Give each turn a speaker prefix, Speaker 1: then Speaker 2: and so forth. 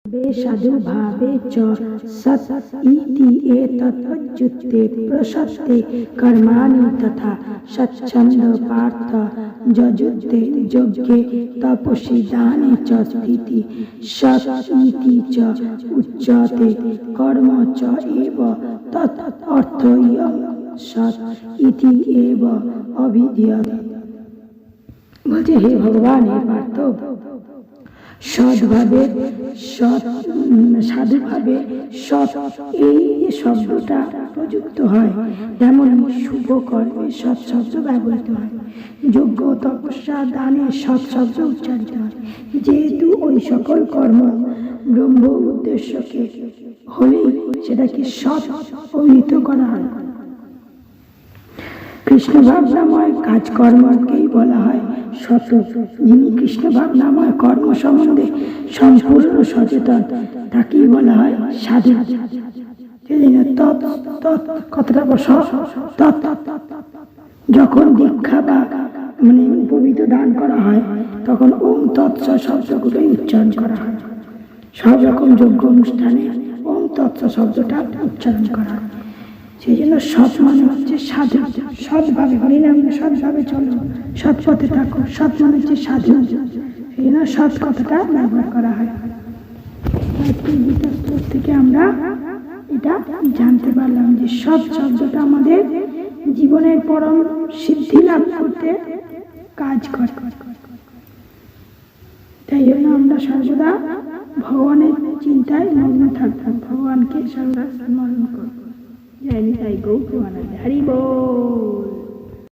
Speaker 1: साधुभावे च सत् इति एतद्युक्ते प्रशस्ते कर्माणि तथा स्वच्छन्द पार्थ जजुते यज्ञे तपसि दाने च स्थिति सत् इति च उच्यते कर्म च एव तत् अर्थयं सत् इति एव अभिधीयते। বলছে হে ভগবান, হে পার্থ, সৎভাবে সাধুভাবে সৎ এই শব্দটা প্রযুক্ত হয়, তেমন শুভ কর্মে সৎ শব্দ ব্যবহৃত হয়। যজ্ঞ তপস্যা দানে সৎ শব্দ উচ্চারিত হয়, যেহেতু ওই সকল কর্ম ব্রহ্ম উদ্দেশ্যকে হলেই সেটাকে সৎ অভিহিত করা হয়। কৃষ্ণ ভাবনাময় কাজকর্মকেই বলা হয় সৎ। যিনি কৃষ্ণ ভাবনাময় কর্ম সম্বন্ধে সম্পূর্ণ সচেতন তাকেই বলা হয় সাধু। কথাটা যখন দীক্ষা বা পবিত্র দান করা হয় তখন ওম তৎস শব্দগুলোই উচ্চারণ করা হয়। সব রকম যজ্ঞ অনুষ্ঠানে ওম তৎস শব্দটা উচ্চারণ করা হয়। সেই জন্য সৎ মানে হচ্ছে সাধু। সৎভাবে হরিনাম সৎভাবে চলো, সৎ পথে থাকো, সৎ মানে হচ্ছে সাধু। সেই জন্য সৎ কথাটা ব্যবহার করা হয়। গীতা শ্লোক থেকে আমরা এটা জানতে পারলাম যে সৎ শব্দটা আমাদের জীবনের পরম সিদ্ধি লাভ করতে কাজ করে। তাই জন্য আমরা সর্বদা ভগবানের চিন্তায় মগ্ন থাকতাম, ভগবানকে সর্বদা স্মরণ করব। जय निताई गौर हरि बोल।